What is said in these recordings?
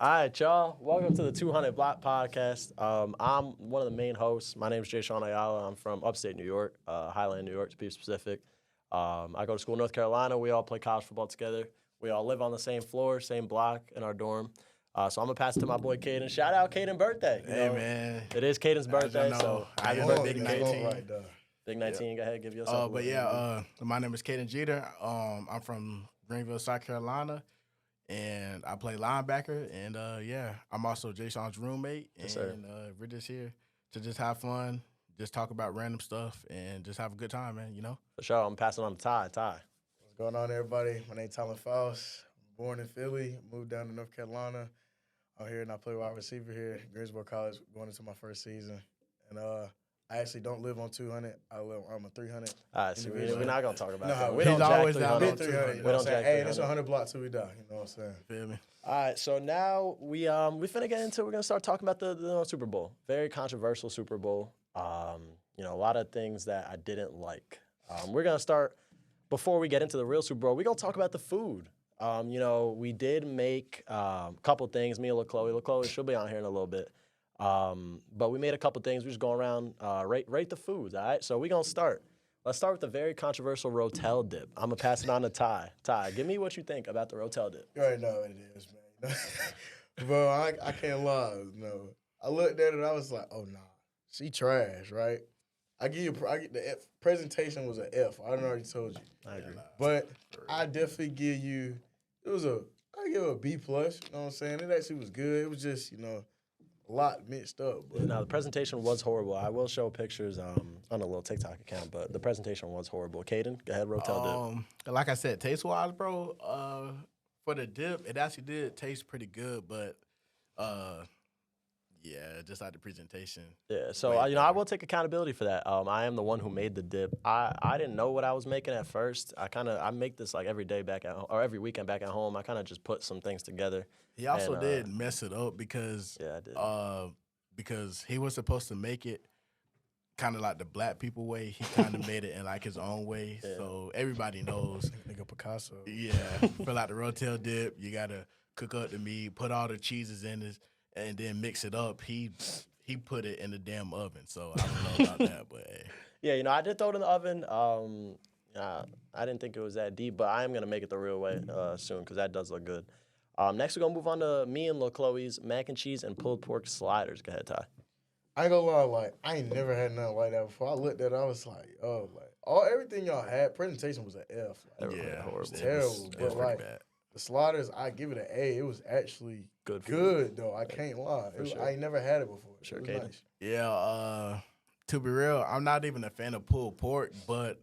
All right, y'all. Welcome to the 200 Block Podcast. I'm one of the main hosts. My name is Jay Sean Ayala. I'm from upstate New York, Highland, New York, to be specific. I go to school in North Carolina. We all play college football together. We all live on the same floor, same block in our dorm. So I'm going to pass it to my boy Caden. Shout out Caden birthday. Hey, man. It is Caden's birthday, so I happy am birthday, Big Caden. 19. Right there. Big 19, Go ahead, give yourself a little My name is Caden Jeter. I'm from Greenville, South Carolina, and I play linebacker. And, I'm also Jay Sean's roommate. Yes, and sir. We're just here to just have fun, just talk about random stuff, and just have a good time, man, you know? For sure. I'm passing on to Ty. Ty. What's going on, everybody? My name's Tyler Faust. Born in Philly, moved down to North Carolina. I'm here and I play wide receiver here at Greensboro College, going into my first season. And I actually don't live on 200. I'm a 300. All right, so we're not going to talk about No, that. We he's don't jack always down 300. on 300. You know We what I'm don't saying? jack Hey, it's 300. 100 blocks till we die. You know what I'm saying? Feel me? All right, so now we finna get into. We're gonna start talking about the Super Bowl. Very controversial Super Bowl. A lot of things that I didn't like. We're gonna start before we get into the real Super Bowl. We're gonna talk about the food. We did make a couple things. Me and LaChloe, she'll be on here in a little bit. But we made a couple things. We're just going around rate the foods. All right, so we're gonna start. Let's start with the very controversial Rotel dip. I'm gonna pass it on to Ty. Ty, give me what you think about the Rotel dip. You already know what it is, man. Bro, I can't lie. No, I looked at it. I was like, oh nah, she trash, right? I get the F. Presentation was an F. I already told you. I agree. But I definitely give you. I give it a B plus. You know what I'm saying? It actually was good. It was just a lot mixed up. But Now, the presentation was horrible. I will show pictures on a little TikTok account, but the presentation was horrible. Caden, go ahead, Rotel dip. Like I said, taste-wise, bro, for the dip, it actually did taste pretty good, but, just like the presentation. Yeah, so way I better. will take accountability for that. I am the one who made the dip. I didn't know what I was making at first. I make this like every day back at home, or every weekend back at home. I kind of just put some things together. He also And, did mess it up because Yeah, I did. because he was supposed to make it kind of like the black people way. He kind of made it in like his own way. Yeah. So everybody knows. nigga Picasso. Yeah, for like the Rotel dip, you gotta cook up the meat, put all the cheeses in it, and then mix it up. He put it in the damn oven. So I don't know about that, but hey. Yeah, I did throw it in the oven. I didn't think it was that deep, but I am gonna make it the real way soon because that does look good. Next, we're gonna move on to me and LaChloe's mac and cheese and pulled pork sliders. Go ahead, Ty. I ain't gonna lie, like I ain't never had nothing like that before. I looked at it, I was like, oh, like everything y'all had. Presentation was an F. Like, Yeah, it was horrible. terrible. It was But pretty like bad. the sliders, I give it an A. It was actually Good food. good though. I can't lie. sure. I ain't never had it before. sure, It was Caden. nice. Yeah, to be real, I'm not even a fan of pulled pork, but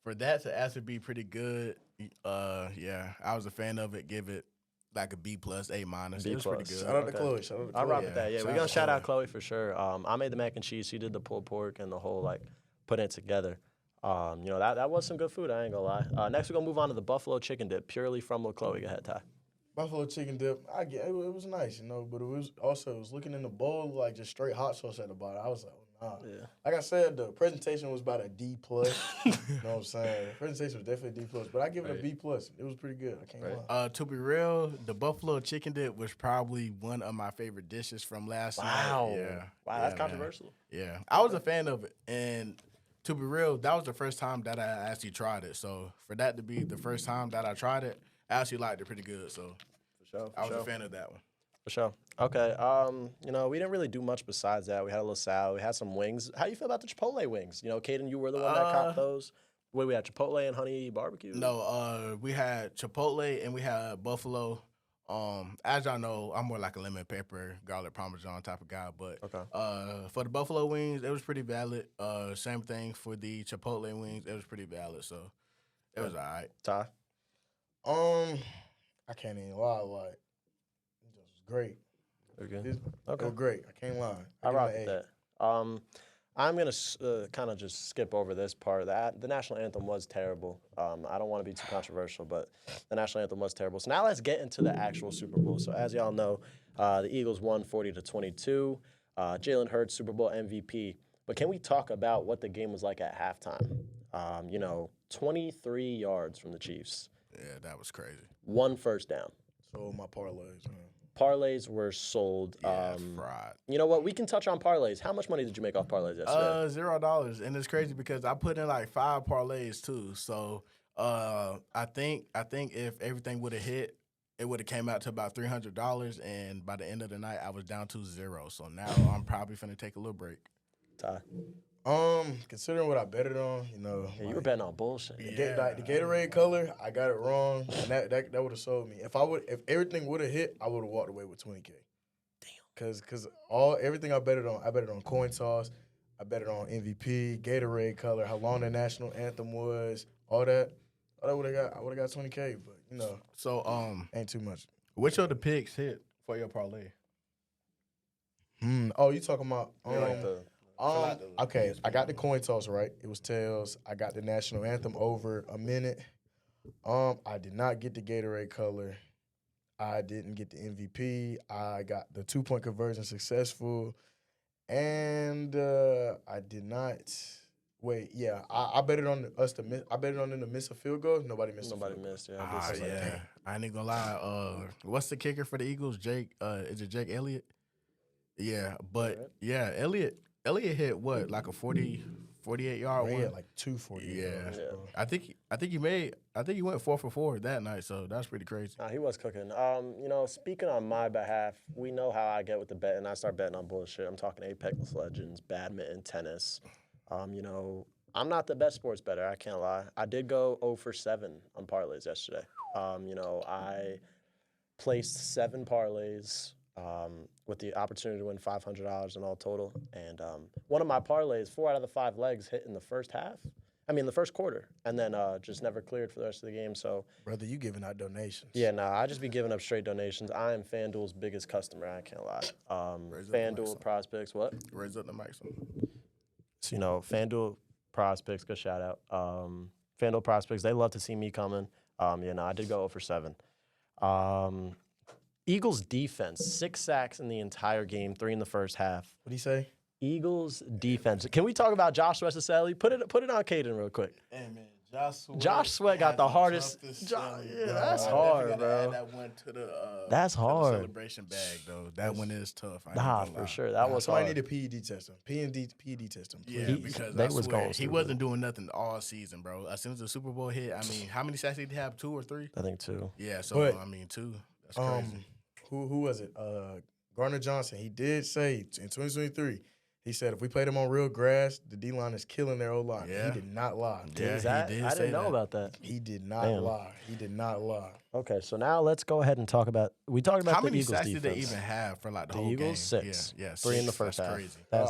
for that to actually be pretty good, I was a fan of it. Give it like a B plus, A minus. B It was pretty plus. good. Shout out to Okay. Chloe. Shout out to Chloe. I'll rock with that. Yeah, we're Shout gonna to shout out Chloe. Chloe for sure. I made the mac and cheese. She did the pulled pork and the whole like putting it together. That was some good food. I ain't gonna lie. Next, we're gonna move on to the buffalo chicken dip, purely from LaChloe. Go ahead, Ty. Buffalo chicken dip. It was nice, but it was looking in the bowl like just straight hot sauce at the bottom. I was like, oh, nah. Yeah. Like I said, the presentation was about a D plus. You know what I'm saying? The presentation was definitely a D plus, but I give it a Right. B plus. It was pretty good. I can't Right. lie. To be real, the buffalo chicken dip was probably one of my favorite dishes from last Wow. night. Yeah. Wow, that's Yeah, man. controversial. Yeah, I was a fan of it, and to be real, that was the first time that I actually tried it. So for that to be the first time that I tried it, I actually liked it pretty good. So For sure. I was a fan of that one. For sure. Okay. We didn't really do much besides that. We had a little salad. We had some wings. How you feel about the Chipotle wings? Caden, you were the one that caught those. What do we had? Chipotle and honey barbecue? No, we had Chipotle and we had buffalo. As y'all know, I'm more like a lemon pepper, garlic parmesan type of guy. But Okay. for the buffalo wings, it was pretty valid. Same thing for the Chipotle wings, it was pretty valid. So it was all right. Ty. I can't even lie. Like, it just was great. Okay. It Okay. was great. I can't lie. I give it rock an with A. that. I'm gonna kind of just skip over this part. The national anthem was terrible. I don't want to be too controversial, but the national anthem was terrible. So now let's get into the actual Super Bowl. So as y'all know, the Eagles won 40-22. Jalen Hurts, Super Bowl MVP. But can we talk about what the game was like at halftime? 23 yards from the Chiefs, Yeah, that was crazy. 1 first down. So my parlays, man. Parlays were sold. Yeah, fraud. You know what? We can touch on parlays. How much money did you make off parlays yesterday? $0, and it's crazy because I put in like 5 parlays too. So I think if everything would have hit, it would have came out to about $300, and by the end of the night, I was down to 0. So now I'm probably finna take a little break. Ty. Considering what I betted on, you know, Yeah, you were betting on bullshit. the Gatorade color, I got it wrong, and that would have sold me. If everything would have hit, I would have walked away with $20K. Damn. Cause everything I betted on coin toss, I betted on MVP, Gatorade color, how long the national anthem was, all that. I would have got $20K, but you know, So ain't too much. which of the picks hit for your parlay? Oh, you talking about okay, ESPN I got the coin toss right. It was tails. I got the national anthem over a minute. I did not get the Gatorade color. I didn't get the MVP. I got the 2-point conversion successful, and I did not. Wait, yeah, I betted on us to miss. I betted on them to miss a field goal. Nobody missed. Nobody a field goal. missed. Yeah, I did see that. Yeah. I ain't gonna lie. What's the kicker for the Eagles? Jake. Is it Jake Elliott? Yeah, but yeah, Elliott hit what, like a 48-yard He one? had like 240. Yeah. Bro. I think he went 4 for 4 that night, so that's pretty crazy. Nah, he was cooking. You know, speaking on my behalf, we know how I get with the betting. I start betting on bullshit. I'm talking Apex Legends, badminton, tennis. You know, I'm not the best sports bettor. I can't lie. I did go 0 for 7 on parlays yesterday. You know, I placed 7 parlays with the opportunity to win $500 in all total. And one of my parlays, 4 out of the 5 legs hit in the first quarter, and then just never cleared for the rest of the game. So, Brother, you giving out donations? yeah, I just be giving up straight donations. I am FanDuel's biggest customer. I can't lie. FanDuel prospects, what? Raise up the mic some. So, you know, FanDuel prospects, good shout out. FanDuel prospects, they love to see me coming. I did go 0 for 7. Eagles defense, 6 sacks in the entire game, 3 in the first half. What'd he say? Eagles defense. Can we talk about Josh Sweat? Put it on Caden real quick. Hey man, Josh Sweat got the hardest. That's hard, bro. That went to the That's hard. celebration bag though. That one is tough. For sure. That was So I hard. need a PED test him. PED test him. Yeah, He- because they I was swear, going he stupid. wasn't doing nothing all season, bro. As soon as the Super Bowl hit, I mean, how many sacks did he have? 2 or 3? I think 2. Yeah, so But, I mean 2. That's crazy. Who was it? Gardner Johnson. He did say in 2023. He said if we played them on real grass, the D line is killing their O line. Yeah. He did not lie. Yeah, Is that? he did I say didn't know that. about that. He did not Damn. lie. He did not lie. Okay, so now let's go ahead and talk about. We talked about How the many Eagles sacks defense. did they even have for like the The whole Eagles, game? 6. Yeah, 3 in the 6. first That's half.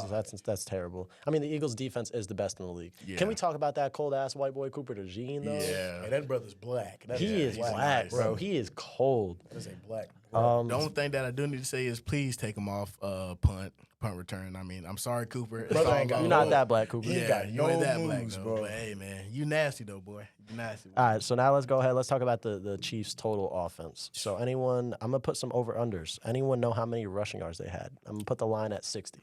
crazy. That's terrible. I mean, the Eagles defense is the best in the league. Yeah. Can we talk about that cold ass white boy Cooper DeJean though? Yeah. Hey, that brother's black. That He is he's black, nice. bro. He is cold. That is a black. The only thing that I do need to say is please take him off punt return. I mean, I'm sorry, Cooper. It's Brother all ain't got love. You're not that black, Cooper. He Yeah, got you no ain't that black moves, though. bro. But hey, man, you nasty though, boy. You nasty. All right, so now let's go ahead. Let's talk about the Chiefs' total offense. So I'm going to put some over-unders. Anyone know how many rushing yards they had? I'm going to put the line at 60.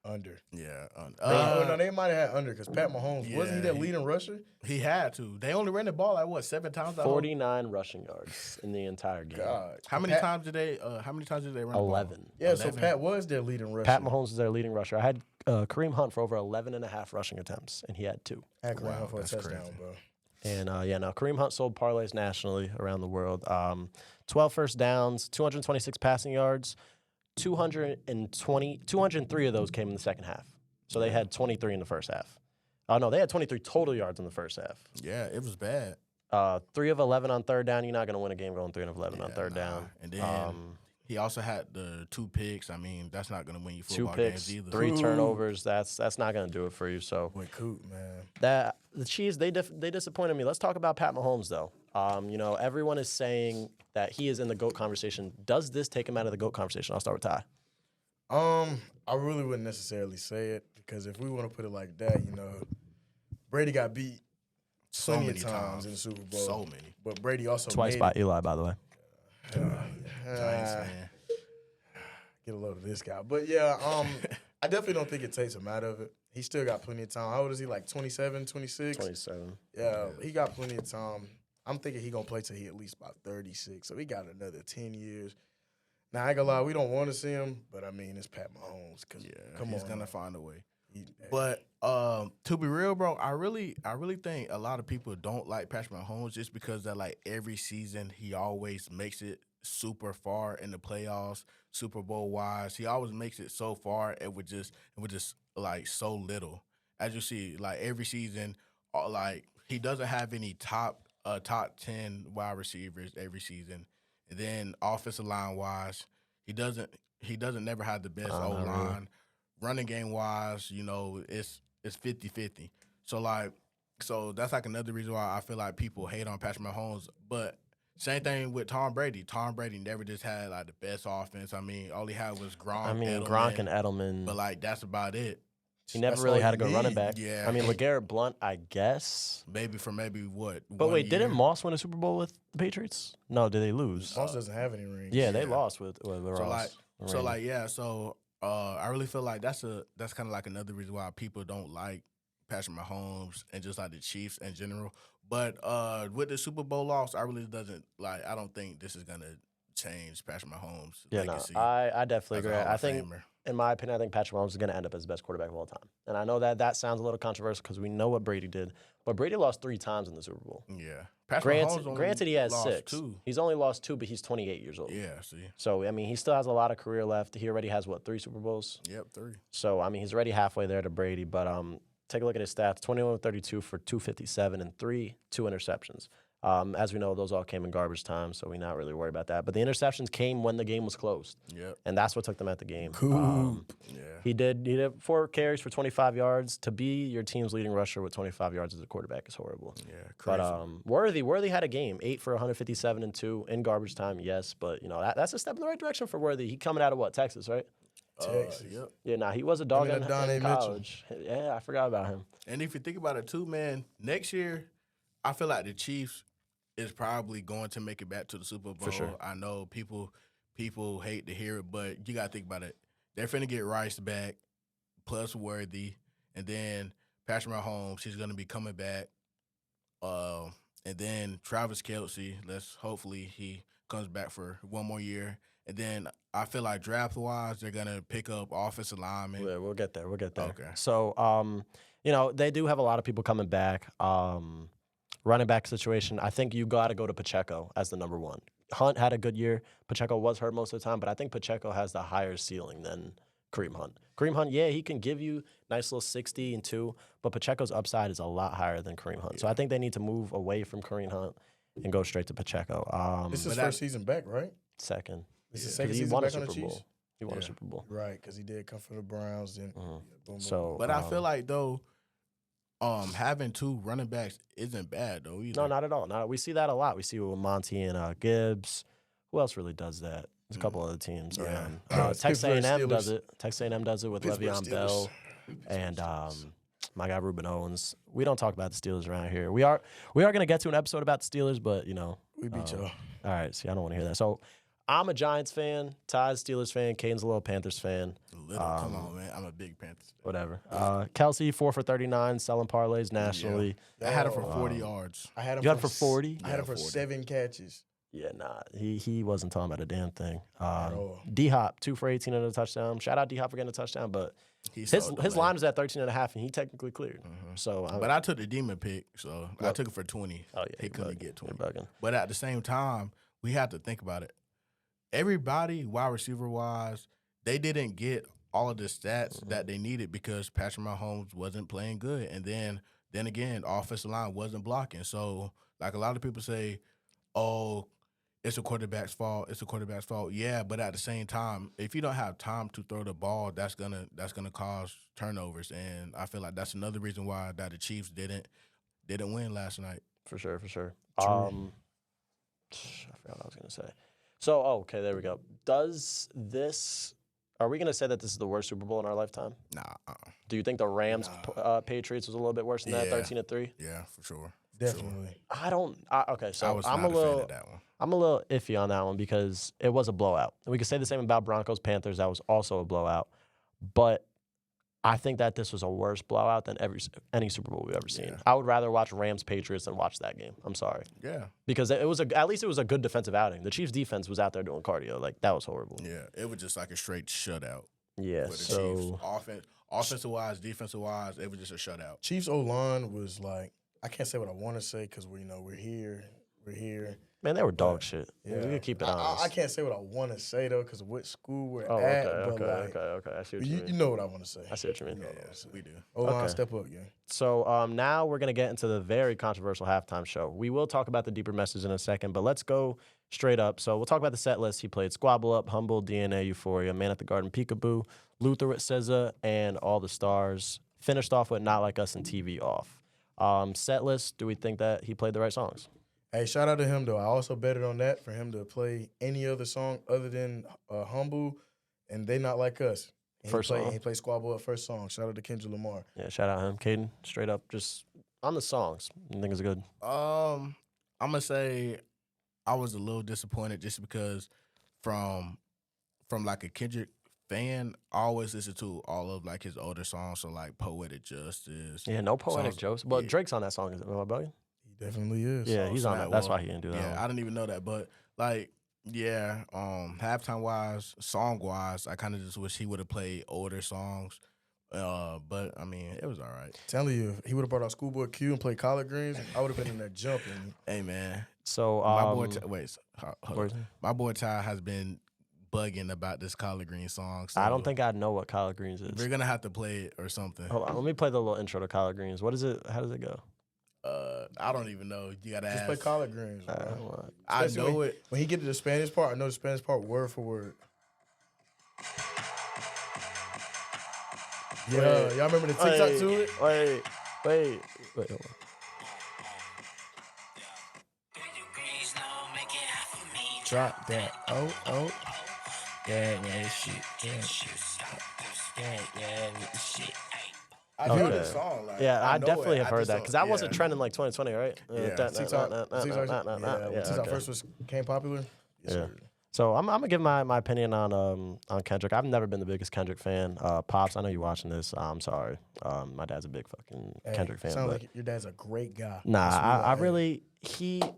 Under. Yeah. No, they might have had under because Pat Mahomes, wasn't he Yeah, that leading rusher? He had to. They only ran the ball like what, 7 times? 49 rushing yards in the entire game. God. How many Pat- times did they run the ball? 11. Yeah, so 11. Pat was their leading rusher. Pat Mahomes is their leading rusher. I had Kareem Hunt for over 11 and a half rushing attempts, and he had 2. Had Kareem Hunt for a that's touchdown, crazy. bro. And, Kareem Hunt sold parlays nationally around the world. 12 first downs, 226 passing yards, 203 of those came in the second half. So they had 23 in the first half. No, they had 23 total yards in the first half. Yeah, it was bad. 3 of 11 on third down. You're not going to win a game going 3 of 11 on third down. And then he also had the 2 picks. I mean, that's not going to win you 2 football picks, games either. 3 turnovers. That's not going to do it for you. So Boy, Coot, man. the Chiefs, they disappointed me. Let's talk about Pat Mahomes though. Everyone is saying that he is in the GOAT conversation. Does this take him out of the GOAT conversation? I'll start with Ty. I really wouldn't necessarily say it because if we want to put it like that, Brady got beat plenty of times in the Super Bowl. So many. But Brady also Twice made by it. Eli, by the way. Giants fan. Get a load of this guy. But yeah, I definitely don't think it takes him out of it. He still got plenty of time. How old is he? Like 27, 26? 27. Yeah, he got plenty of time. I'm thinking he going to play till he at least about 36. So he got another 10 years. Now, I ain't gonna lie, we don't want to see him, but I mean, it's Pat Mahomes. Cause he's gonna find a way. He- But to be real, bro, I really think a lot of people don't like Patrick Mahomes just because that like every season he always makes it super far in the playoffs, Super Bowl wise. He always makes it so far and with just like so little. As you see, like every season, like he doesn't have any top 10 wide receivers every season. And then offensive line wise, he doesn't never have the best O line. Really. Running game wise, you know, it's 50-50. So that's like another reason why I feel like people hate on Patrick Mahomes. But same thing with Tom Brady. Tom Brady never just had like the best offense. I mean, all he had was Gronk. I mean, Edelman, Gronk and Edelman. but like that's about it. He never That's really all had a you good running need. back. Yeah. I mean, LeGarrette Blunt, I guess. Maybe what? But 1 wait, didn't year? Moss win a Super Bowl with the Patriots? No, did they lose? Moss doesn't have any rings. Yeah, they Yeah. lost with Ross. I really feel like that's kind of like another reason why people don't like Patrick Mahomes and just like the Chiefs in general. But with the Super Bowl loss, I don't think this is gonna change Patrick Mahomes' Yeah, legacy. no, I definitely as a agree. Hall I of think, Famer. in my opinion, I think Patrick Mahomes is going to end up as the best quarterback of all time. And I know that sounds a little controversial because we know what Brady did, but Brady lost 3 times in the Super Bowl. Yeah, Patrick Mahomes only Granted, he has lost 6. 2. He's only lost 2, but he's 28 years old. Yeah, see, So I mean, he still has a lot of career left. He already has 3 Super Bowls. yep, 3. So I mean, he's already halfway there to Brady. But take a look at his stats: 21-32 for 257 and 2 interceptions. As we know, those all came in garbage time, so we're not really worried about that. But the interceptions came when the game was closed, Yep, and that's what took them at the game. yeah. He did 4 carries for 25 yards. To be your team's leading rusher with 25 yards as a quarterback is horrible. Yeah, crazy. But Worthy had a game, 8 for 157 and 2 in garbage time. Yes, but you know that's a step in the right direction for Worthy. He coming out of what, Texas, right? Texas. Yep. Yeah, nah, he was a dog Him and in Adonai Mitchell. college. Yeah, I forgot about him. And if you think about it too, man, next year, I feel like the Chiefs is probably going to make it back to the Super Bowl. For sure. I know people hate to hear it, but you got to think about it. They're finna get Rice back, plus Worthy, and then Patrick Mahomes, he's going to be coming back. And then Travis Kelce, hopefully he comes back for 1 more year. And then I feel like draft-wise, they're going to pick up offensive linemen. Yeah, we'll get there. Okay. So, you know, they do have a lot of people coming back. Running back situation, I think you got to go to Pacheco as the number 1. Hunt had a good year. Pacheco was hurt most of the time, but I think Pacheco has the higher ceiling than Kareem Hunt. Kareem Hunt, yeah, he can give you nice little 60 and 2, but Pacheco's upside is a lot higher than Kareem Hunt. So I think they need to move away from Kareem Hunt and go straight to Pacheco. This is his first season back, right? Second. This is 'Cause second he season won a back on the Super Chiefs? Bowl. He won a Super Bowl. Right, because he did come from the Browns. Then boom, boom. So, But I feel like, though, having 2 running backs isn't bad, though, either. no, not at all. We see that a lot. We see it with Monty and Gibbs. Who else really does that? There's a couple other teams Yeah. around. Texas Pittsburgh A&M does Steelers. it. Texas A&M does it with Pittsburgh Le'Veon Steelers. Bell and my guy Ruben Owens. We don't talk about the Steelers around here. We are going to get to an episode about the Steelers, but, you know. We beat y'all. All right, see, I don't want to hear that. So I'm a Giants fan. Ty's Steelers fan. Caden's a little Panthers fan. Come on, man. I'm a big Panthers fan. Whatever. Kelsey, 4 for 39, selling parlays nationally. I had him for 40 yards. I had him You had him for 40? I had him for 40. 7 catches. Yeah, nah. He wasn't talking about a damn thing. all. D-Hop, 2 for 18 and a touchdown. Shout out D-Hop for getting a touchdown, but His his line was at 13.5, and he technically cleared. So, But I took the demon pick, so I took it for 20. oh, yeah, He you're couldn't bugging. get You're 20. bugging. But at the same time, we have to think about it. Everybody, wide receiver-wise, they didn't get all of the stats that they needed because Patrick Mahomes wasn't playing good. And then again, offensive line wasn't blocking. So, like a lot of people say, oh, it's a quarterback's fault. It's a quarterback's fault. Yeah, but at the same time, if you don't have time to throw the ball, that's gonna cause turnovers. And I feel like that's another reason why that the Chiefs didn't win last night. For sure. I forgot what I was going to say. So, okay, there we go. Are we going to say that this is the worst Super Bowl in our lifetime? Nah. Do you think the Rams Patriots was a little bit worse than that, Yeah. 13-3? Yeah, for sure. Definitely. I don't. Okay, I so was I'm not a little. fan of that one. I'm a little iffy on that one because it was a blowout. And we could say the same about Broncos Panthers. That was also a blowout. But I think that this was a worse blowout than any Super Bowl we've ever seen. Yeah. I would rather watch Rams Patriots than watch that game. I'm sorry. Yeah. Because at least it was a good defensive outing. The Chiefs defense was out there doing cardio. Like, that was horrible. Yeah. It was just like a straight shutout. Yeah, For the so Chiefs. Offensive wise, defensive wise, it was just a shutout. Chiefs O-line was like, I can't say what I want to say because we're here. man, they were dog shit. Yeah. We can keep it honest. I can't say what I want to say though because of what school we're Oh, at. okay. I see what you You mean. know what I want to say. I see what you mean. We do. O-line, Okay. step up, yeah. So now we're going to get into the very controversial halftime show. We will talk about the deeper message in a second, but let's go straight up. So we'll talk about the set list. He played Squabble Up, Humble, DNA, Euphoria, Man at the Garden, Peekaboo, Luther with SZA, and All the Stars. Finished off with Not Like Us and TV Off. Set list, do we think that he played the right songs? Hey, shout out to him though. I also betted on that for him to play any other song other than Humble and They Not Like Us. And First song. He played Squabble Up first song. Shout out to Kendrick Lamar. Yeah, shout out him. Caden, straight up, just on the songs. You think it's good? I'm gonna say I was a little disappointed just because from like a Kendrick fan, I always listen to all of like his older songs, so like Poetic Justice. Yeah, no poetic Songs- jokes. Well, yeah. Drake's on that song. Is it? Am I bugging? He definitely is. Yeah, he's on snap, that. That's well, why he didn't do that. Yeah, one. I didn't even know that, but like, yeah, halftime wise, song wise, I kind of just wish he would have played older songs. But I mean, it was all right. Telling you, if he would have brought out Schoolboy Q and played Collard Greens, I would have been in there jumping. Hey man, So my boy, hold where's on. he? My boy Ty has been bugging about this Collard Green song. So I don't think I know what collard greens is. we're gonna have to play it or something. Hold on, let me play the little intro to collard greens. What is it? How does it go? I don't even know. You gotta Just ask. play Collard Greens. Bro. Hold on. I Especially know it. When he get to the Spanish part, I know the Spanish part word for word. Yeah, y'all remember the TikTok to it? Wait. Hold on. Drop that. Oh. Yeah, shit. I know Okay. this song. Like, Yeah, I know definitely it. have I heard just that don't- because that yeah. wasn't trending like 2020, right? Yeah, TikTok, when Yeah, TikTok okay. first became popular. Yes, Yeah. sir. So I'm gonna give my opinion on Kendrick. I've never been the biggest Kendrick fan. Pops, I know you're watching this. I'm sorry. My dad's a big fucking Hey, Kendrick fan. Sounds But like your dad's a great guy. nah, That's I what really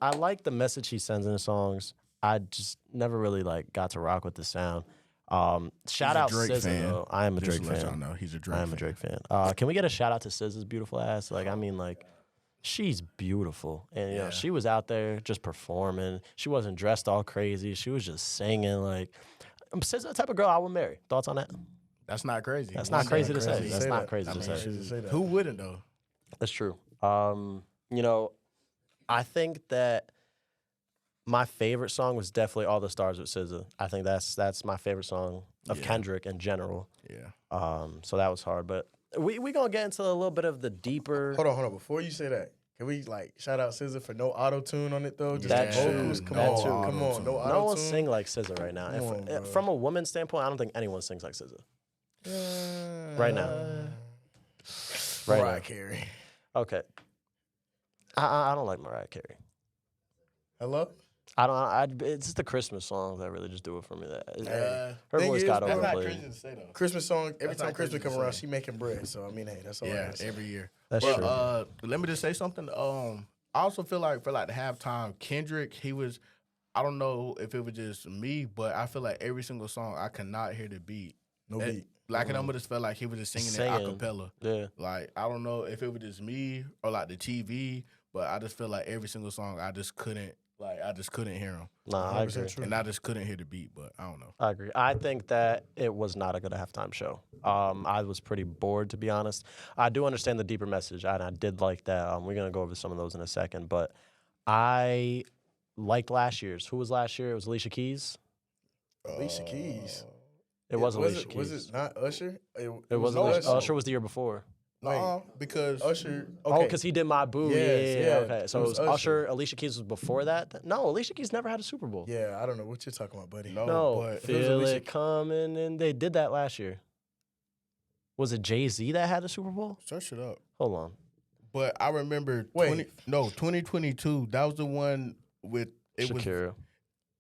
I like the message he sends in his songs. I just never really like got to rock with the sound. Shout a out Drake SZA fan. though. I am a Just Drake to let fan. y'all know, he's a Drake I am fan. a Drake fan. Can we get a shout out to SZA's beautiful ass? Like, I mean, like, she's beautiful, and you know, Yeah. she was out there just performing. She wasn't dressed all crazy. She was just singing. Like, SZA, the type of girl I would marry. Thoughts on that? That's not crazy. That's not crazy to say. crazy to That's say not that. crazy I to mean, say. should say that. Who wouldn't though? That's true. You know, I think that my favorite song was definitely "All the Stars" with SZA. I think that's my favorite song of Yeah. Kendrick in general. Yeah. So that was hard, but we gonna get into a little bit of the deeper. Hold on. Before you say that, can we like shout out SZA for no auto tune on it though? Just That the vocals. too. Come That on, too. come on. No auto No one tune. sing like SZA right now. Come on, bro. From a woman's standpoint, I don't think anyone sings like SZA. Right now. Right Mariah now. Carey. Okay. I don't like Mariah Carey. Hello. It's just the Christmas songs that really just do it for me. Her thing voice is, got that's That's not overplayed. crazy to say though. Christmas song. Every That's time not Christmas crazy to come around, say. she making bread. So I mean, hey, that's all. I Yeah, gotta say. every year. That's But true. let me just say something. I also feel like for like the halftime, Kendrick, he was. I don't know if it was just me, but I feel like every single song I could not hear the beat. No It- beat. Like it almost just felt like he was just singing it a Singing. cappella. Yeah. Like I don't know if it was just me or like the TV, but I just feel like every single song I just couldn't hear him, Nah, I 100% agree. true. and I just couldn't hear the beat. But I don't know. I agree. I think that it was not a good halftime show. I was pretty bored, to be honest. I do understand the deeper message, and I did like that. We're going to go over some of those in a second, but I liked last year's. Who was last year? It was Alicia Keys. Alicia Keys. It was Alicia Keys. Was it not Usher? It was was Alicia. Usher. Usher was the year before. Wait. Because Usher. Oh, Okay. because he did My Boo. Yes, Yeah. yeah. Okay. So It it was was Usher. Usher. Alicia Keys was before that? No, Alicia Keys never had a Super Bowl. Yeah, I don't know what you're talking about, buddy. No, but it was feel Alicia it coming, and they did that last year. Was it Jay-Z that had a Super Bowl? search it up. Hold on. But I remember Wait. 2022. That was the one with it was Shakira.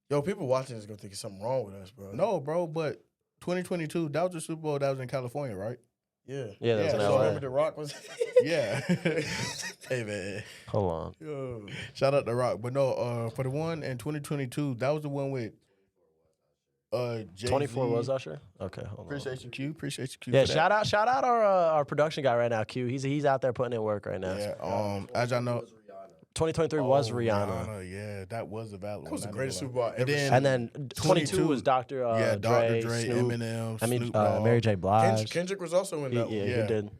Yo, people watching this gonna think there's something wrong with us, bro. no, bro. But 2022, that was the Super Bowl that was in California, right? Yeah. Yeah, that was in So LA. remember The Rock was. Yeah. Hey man, Hold on. Yo. shout out to Rock. But no, for the one in 2022, that was the one with Jay-Z. 24 was Usher? Okay, hold on. Appreciate you, Q. Appreciate you, Q. Yeah, for that. shout out our production guy right now, Q. He's out there putting in work right now. Yeah. As y'all know, 2023 was Rihanna. Yeah, that was a valid one. That was the I greatest ain't Super Bowl gonna lie. ever seen. And then 22 was Dr. Dr. Dre, Snoop, Eminem, I mean, Snoop Dogg. Mary J. Blige. Kendrick was also in that one. He did.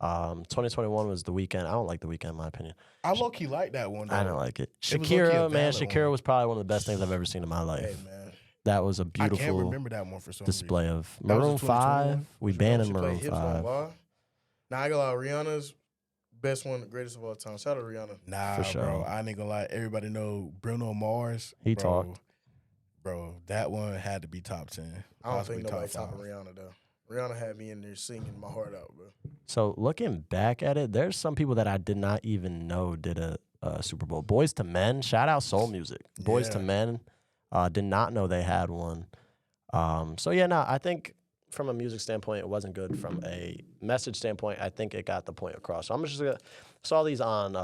2021 was The Weeknd. I don't like The Weeknd, in my opinion. I low-key like that one, though. I don't like it. It was low-key a Shakira, man, valid Shakira one. was probably one of the best things I've ever seen in my life. Hey, man. That was a I beautiful can't remember that one for some display reason. of That was Maroon in 5. 2021? We She banned played Maroon Hips on 5. Why. Now, I got to lie, Rihanna's best one, the greatest of all time. Shout out to Rihanna. Nah, For sure. bro. I ain't gonna lie. Everybody know Bruno Mars. He bro, talked. Bro, that one had to be top 10. I don't possibly think nobody top topping 5. Rihanna, though. Rihanna had me in there singing my heart out, bro. So looking back at it, there's some people that I did not even know did a Super Bowl. Boys to Men, shout out Soul Music. Boys to Yeah. Men, did not know they had one. So yeah, no, I think from a music standpoint, it wasn't good. From a message standpoint, I think it got the point across. So I'm just gonna saw these on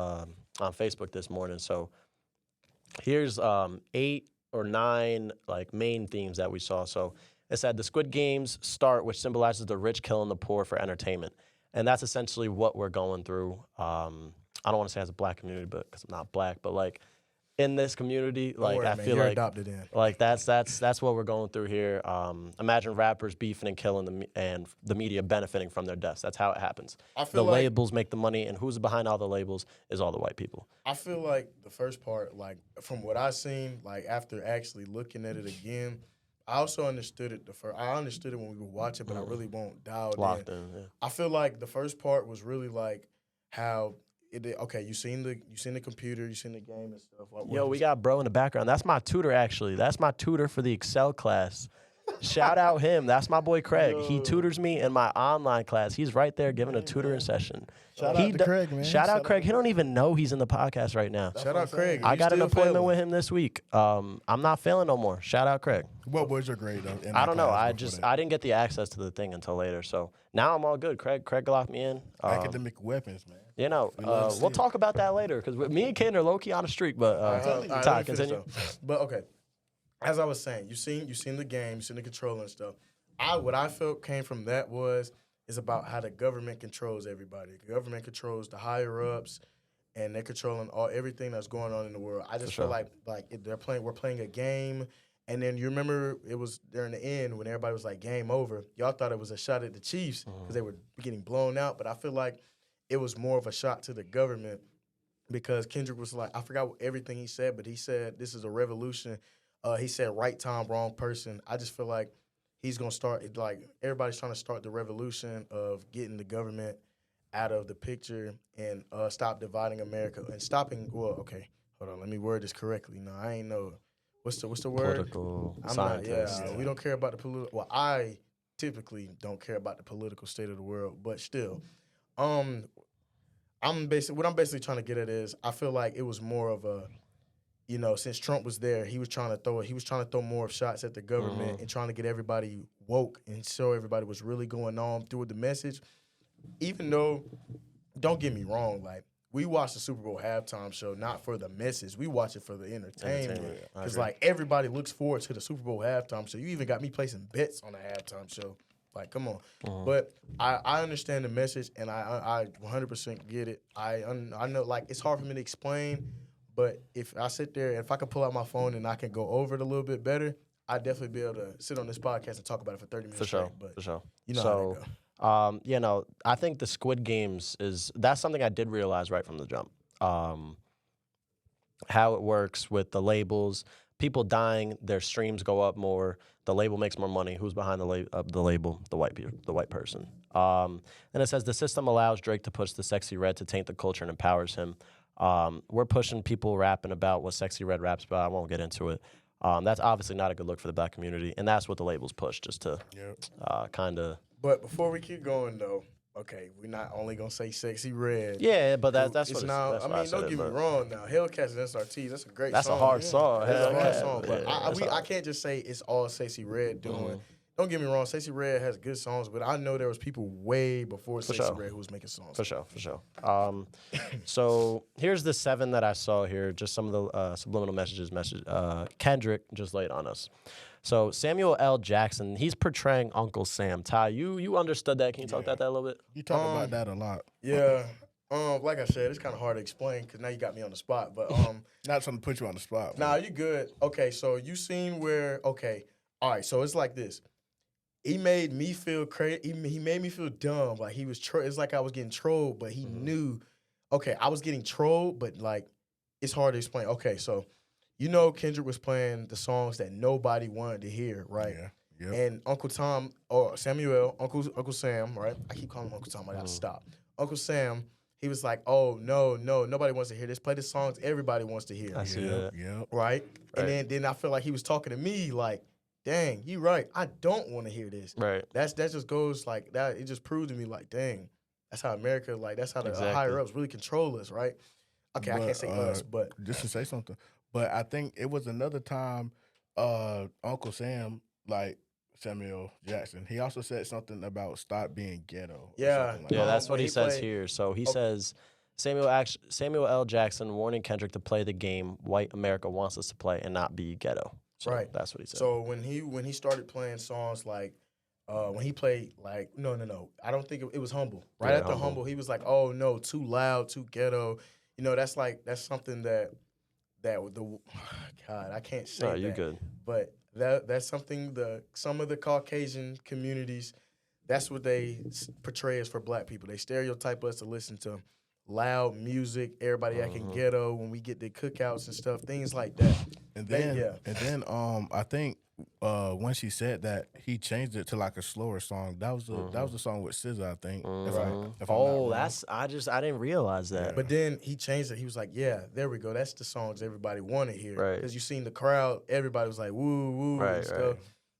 Facebook this morning. So here's 8 or 9 like main themes that we saw. So it said the Squid Games start, which symbolizes the rich killing the poor for entertainment, and that's essentially what we're going through. I don't want to say as a black community, but because I'm not black, but like in this community, like worry, I man, feel you're like adopted in. like that's what we're going through here. Imagine rappers beefing and killing and the media benefiting from their deaths. That's how it happens. I The feel like labels make the money, and who's behind all the labels is all the white people. I feel like the first part, like from what I seen, like after actually looking at it again, I also understood it I understood it when we were watching, but I really won't dial Locked in. in. Yeah. I feel like the first part was really like how okay, you seen the computer, you seen the game and stuff. Like, Yo, we got bro in the background. That's my tutor, actually. That's my tutor for the Excel class. Shout out him. That's my boy Craig. He tutors me in my online class. He's right there giving a tutoring session. Shout out to Craig, man. Shout out Craig. He don't even know he's in the podcast right now. Shout out Craig. I You got an still appointment failing. with him this week. I'm not failing no more. Shout out Craig. What was your grade, though? in I that don't know. class before that? I didn't get the access to the thing until later. So now I'm all good. Craig locked me in. Academic weapons, man. You know, love to see we'll it. talk about that later because me and Ken are low key on a streak. But All right, let Ty, me finish, continue. though. But okay, as I was saying, you seen the game, you seen the control and stuff. What I felt came from that is about how the government controls everybody. The government controls the higher ups, and they're controlling everything that's going on in the world. I just feel like we're playing a game. And then you remember it was during the end when everybody was like game over. Y'all thought it was a shot at the Chiefs because they were getting blown out, but I feel like it was more of a shot to the government because Kendrick was like, I forgot everything he said, but he said this is a revolution. He said right time, wrong person. I just feel like he's going to start, like everybody's trying to start the revolution of getting the government out of the picture and stop dividing America and stopping, okay, hold on, let me word this correctly. No, I ain't know. What's the word? Political I'm scientist. not, we don't care about the political. Well, I typically don't care about the political state of the world, but still, what I'm basically trying to get at is I feel like it was more of a, since Trump was there, he was trying to throw more shots at the government and trying to get everybody woke and show everybody what's really going on through the message. Even though, don't get me wrong, like. We watch the Super Bowl halftime show not for the message. We watch it for the entertainment. Because, like, everybody looks forward to the Super Bowl halftime show. You even got me placing bets on the halftime show. Like, come on. But I understand the message, and I 100% get it. I know, like, it's hard for me to explain, but if I sit there, if I can pull out my phone and I can go over it a little bit better, I'd definitely be able to sit on this podcast and talk about it for 30 minutes For sure. straight. But For sure. you know how that go. I think the Squid Games that's something I did realize right from the jump. How it works with the labels, people dying, their streams go up more. The label makes more money. Who's behind the label? The white person. And it says the system allows Drake to push the Sexy Red to taint the culture and empowers him. We're pushing people rapping about what Sexy Red raps about. I won't get into it. That's obviously not a good look for the black community, and that's what the labels push, just to kind of. But before we keep going, though, okay, we're not only gonna say Sexy Red. Yeah, but that's what now. that's I why mean, said don't it, get me but wrong. Now, Hellcats and SRTs, that's a great. That's song. a hard song. That's a hard Yeah, song. But yeah, I can't just say it's all Sexy Red doing. don't get me wrong, Stacey Red has good songs, but I know there was people way before Stacey sure. Red who was making songs. For sure. So here's the 7 that I saw here. Just some of the subliminal messages. Kendrick just laid on us. So Samuel L. Jackson, he's portraying Uncle Sam. Ty, you understood that? Can you talk about that a little bit? You talk about that a lot. Yeah. Like I said, it's kind of hard to explain because now you got me on the spot. But Not trying to put you on the spot. nah, you good. Okay, so you seen where? Okay, all right. So it's like this. He made me feel crazy. He made me feel dumb. Like he was. It's like I was getting trolled, but he knew. Okay, I was getting trolled, but like it's hard to explain. Okay, so you know Kendrick was playing the songs that nobody wanted to hear, right? Yeah. Yep. And Uncle Tom or Samuel, Uncle Sam, right? I keep calling him Uncle Tom. I gotta stop. Uncle Sam. He was like, "Oh no, nobody wants to hear this. Play the songs everybody wants to hear." I see that. Right? Right. And then I feel like he was talking to me like, "Dang, you right. I don't want to hear this." Right. That just goes like that. It just proved to me like, dang, that's how America, like that's how the Exactly. higher ups really control us, right? Okay, I can't say us, but just to say something. But I think it was another time Uncle Sam, like Samuel Jackson, he also said something about stop being ghetto. or Yeah. something like Yeah, that. that's what when he he says played- here. So he says Samuel L. Jackson warning Kendrick to play the game white America wants us to play and not be ghetto. So Right. That's what he said. so when he started playing songs like when he played like no, I don't think it was Humble. Right Yeah, after Humble. Humble, he was like, oh no, too loud, too ghetto. You know, that's something that the God, I can't say no, you that. good. But that's something some of the Caucasian communities, that's what they portray as for black people. They stereotype us to listen to loud music, everybody acting ghetto when we get the cookouts and stuff, things like that. And They- then, yeah. I think when she said that, he changed it to like a slower song. That was the song with SZA, I think. If I'm not wrong. I didn't realize that. But then he changed it. He was like, yeah, there we go. That's the songs everybody want to hear. Right. Because you seen the crowd, everybody was like, woo, woo, Right, and stuff. right.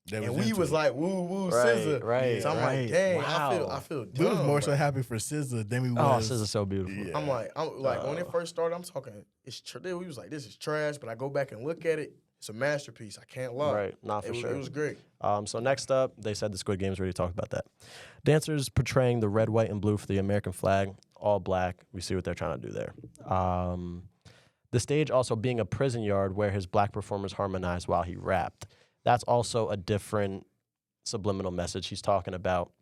They And we into was it. like, woo, woo, Right, SZA. right, So I'm right. like, dang, Wow. I feel We was dumb, more bro. so happy for SZA than we Oh, was. SZA's so beautiful. Yeah. I'm like when it first started, I'm talking, we was like, this is trash, but I go back and look at it, it's a masterpiece. I can't lie. Right, not for sure. It was great. So next up, they said the Squid Games already talked about that. Dancers portraying the red, white, and blue for the American flag, all black. We see what they're trying to do there. The stage also being a prison yard where his black performers harmonized while he rapped. That's also a different subliminal message. He's talking about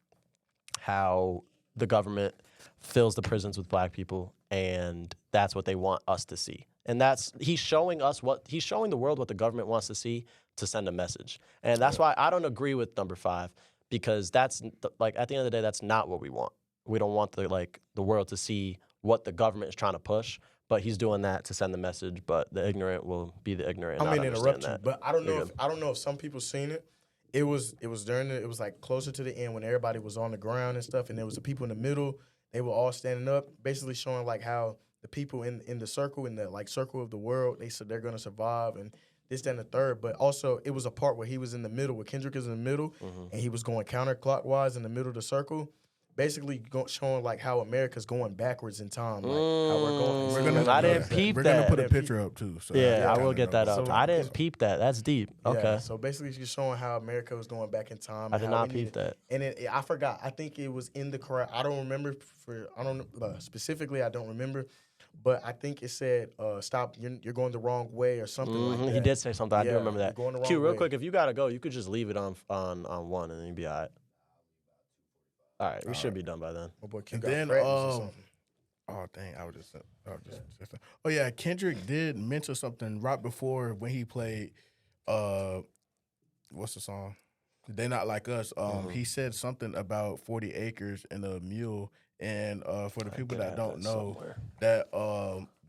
how the government fills the prisons with black people, and that's what they want us to see. And he's showing the world what the government wants to see to send a message. And that's why I don't agree with number 5, because that's like at the end of the day, that's not what we want. We don't want the world to see what the government is trying to push, but he's doing that to send the message. But the ignorant will be the ignorant. And I mean, not interrupt understand you, that. but I don't know You're if some people seen it. It was like closer to the end when everybody was on the ground and stuff, and there was the people in the middle. They were all standing up, basically showing like how the people in the circle, in the like circle of the world, they said they're gonna survive and this, that, and the third. But also it was a part where he was in the middle, where Kendrick is in the middle, and he was going counterclockwise in the middle of the circle, basically showing like how America's going backwards in time, like how we're going. We're gonna. I didn't peep We're that. gonna put a picture up too. So Yeah, I will kinda get that know. up. So- I didn't peep that. That's deep. Okay. Yeah, so basically, it's just showing how America was going back in time. I and did how not we peep needed- that. And I forgot. I think it was in the crowd. I don't remember specifically. I don't remember, but I think it said, "Stop! You're going the wrong way" or something like that. He did say something. I do Yeah, remember that. you're going the Q, wrong real way. quick, if you gotta go, you could just leave it on one, and then you'd be all right. All right, we should be done by then. My boy Q And got then, crackers or something. oh dang, I was just oh yeah, Kendrick did mention something right before when he played what's the song? They Not Like Us. He said something about 40 acres and a mule. And for the people that don't know,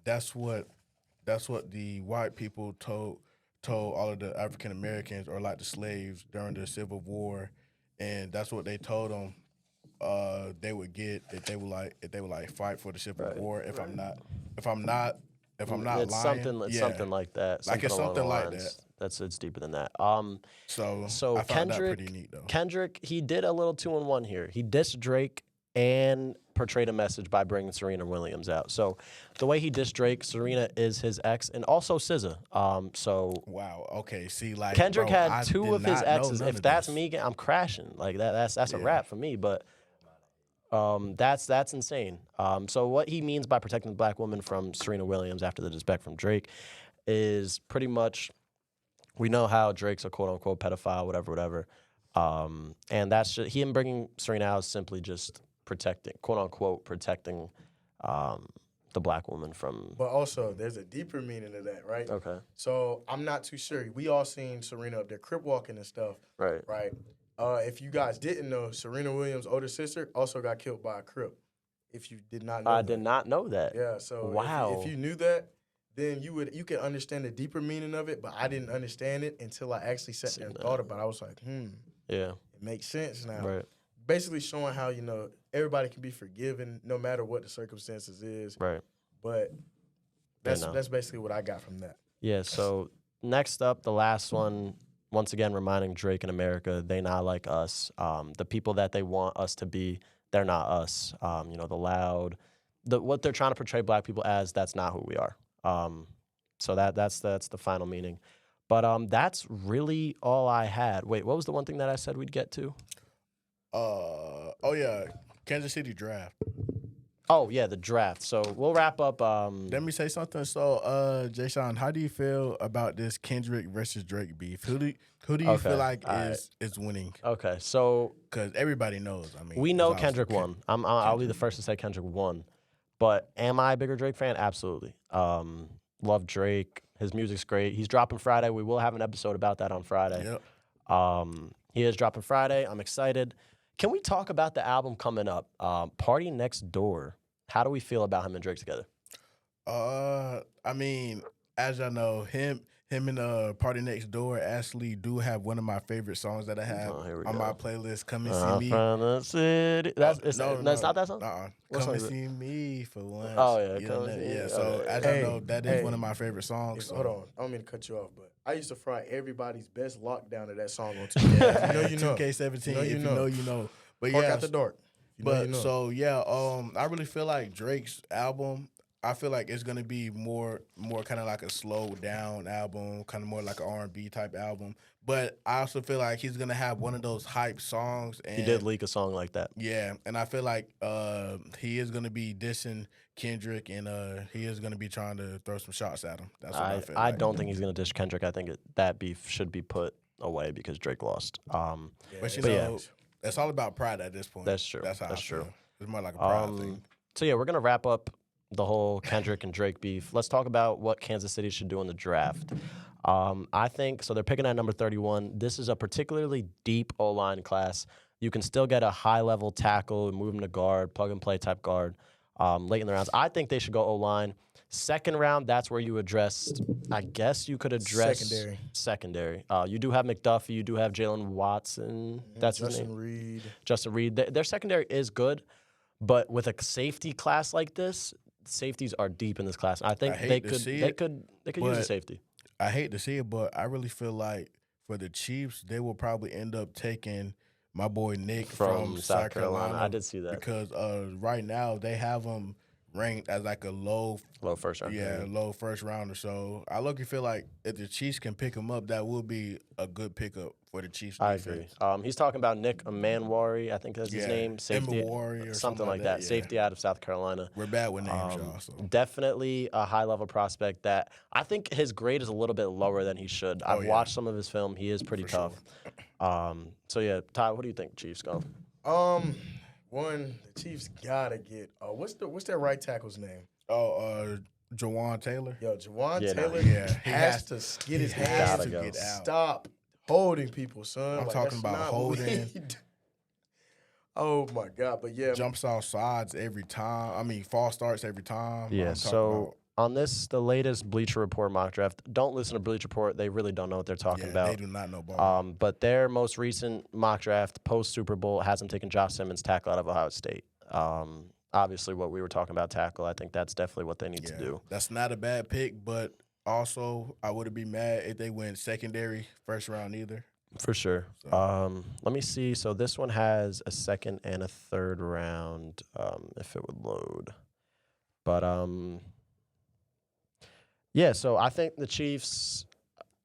that's what the white people told all of the African Americans, or like the slaves during the Civil War, and that's what they told them they would get if they would like fight for the Civil War. If I'm not It's lying, something. It's yeah. something like that. Like it's along the something like lines. that. It's deeper than that. So I found Kendrick, that pretty neat though. Kendrick, he did a little 2-in-1 here. He dissed Drake and portrayed a message by bringing Serena Williams out. So the way he dissed Drake, Serena is his ex, and also SZA. So Wow. Okay. See, like Kendrick bro, had I two did of his not know exes. none If of that's this. me, I'm crashing. Like that's a Yeah. wrap for me. But that's insane. So what he means by protecting the black woman from Serena Williams after the disrespect from Drake is pretty much, we know how Drake's a quote unquote pedophile, whatever. And that's just, him bringing Serena out is simply just protecting, quote unquote, protecting the black woman from. But also, there's a deeper meaning to that, right? Okay. So I'm not too sure. We all seen Serena up there crip walking and stuff, Right. right? If you guys didn't know, Serena Williams' older sister also got killed by a crip. If you did not know, I did not know that. Yeah. So Wow. if you knew that, then you could understand the deeper meaning of it. But I didn't understand it until I actually sat there and thought about it. I was like, Yeah. it makes sense now. Right. Basically showing how everybody can be forgiven no matter what the circumstances is. Right. But that's no. that's basically what I got from that. Yeah. So next up, the last one. Once again, reminding Drake and America, they not like us. The people that they want us to be, they're not us. The loud, what they're trying to portray black people as, that's not who we are. So that's the final meaning. But that's really all I had. Wait, what was the one thing that I said we'd get to? Oh yeah, Kansas City draft. Oh yeah, the draft. So we'll wrap up. Let me say something. So, Jay Sean, how do you feel about this Kendrick versus Drake beef? Who do you feel like is winning? Okay, so Because everybody knows. I mean, we know it's Kendrick obviously won. I'll be the first to say Kendrick won. But am I a bigger Drake fan? Absolutely. Love Drake. His music's great. He's dropping Friday. We will have an episode about that on Friday. Yep. He is dropping Friday. I'm excited. Can we talk about the album coming up? Party Next Door. How do we feel about him and Drake together? I mean, as y'all know, him and Party Next Door actually do have one of my favorite songs that I have on my playlist. Come and see me. From the city. It's not that song? What Come song and is it? see me for once. Oh, yeah, You come know and that- see me. yeah. So as Hey, y'all know, that is one of my favorite songs. Hold on, I don't mean to cut you off, but I used to fry everybody's best lockdown of that song on 2K. You know. 2K17. You know, If you know, you know. But Park yeah, After Dark. So yeah, I really feel like Drake's album, I feel like it's gonna be more kind of like a slow down album, kind of more like an R&B type album. But I also feel like he's gonna have one of those hype songs. And He did leak a song like that. yeah, and I feel like he is gonna be dissing Kendrick, and he is gonna be trying to throw some shots at him. That's what I feel. I like. don't think he's going to dish Kendrick. I think that beef should be put away because Drake lost. But you But know, yeah. it's all about pride at this point. That's true. That's how That's I feel. true. It's more like a pride thing. So yeah, we're gonna wrap up the whole Kendrick and Drake beef. Let's talk about what Kansas City should do in the draft. I think so. They're picking at number 31. This is a particularly deep O-line class. You can still get a high-level tackle, move him to guard, plug-and-play type guard late in the rounds. I think they should go O-line. Second round, that's where you address. I guess you could address secondary. You do have McDuffie. You do have Jalen Watson. That's his name. Justin Reed. Their secondary is good, but with a safety class like this, safeties are deep in this class. I think they could use a safety. I hate to see it, but I really feel like for the Chiefs, they will probably end up taking my boy Nick from South Carolina. I did see that because right now they have him ranked as like a low first round. Yeah, low first rounder. So I look and feel like if the Chiefs can pick him up, that will be a good pickup for the Chiefs. I agree. He's talking about Nick Manwari, I think that's his name. Safety, or something like that. Yeah. Safety out of South Carolina. We're bad with names, y'all. So. Definitely a high-level prospect that I think his grade is a little bit lower than he should. I've watched some of his film. He is pretty tough. Sure. So, yeah, Ty, what do you think Chiefs go? One, the Chiefs gotta get. What's their right tackle's name? Jawan Taylor. Yo, Jawan Taylor has to get his hands to get out. Stop holding people, son. I'm talking about holding. Oh my God! But yeah, jumps off sides every time. I mean, false starts every time. Yeah. So on the latest Bleacher Report mock draft, don't listen to Bleacher Report. They really don't know what they're talking about. They do not know ball. But their most recent mock draft post Super Bowl has them taking Josh Simmons, tackle out of Ohio State. Obviously, what we were talking about, tackle. I think that's definitely what they need to do. That's not a bad pick, but also I wouldn't be mad if they went secondary first round either. For sure. Let me see. So this one has a second and a third round, if it would load. But yeah. So I think the Chiefs.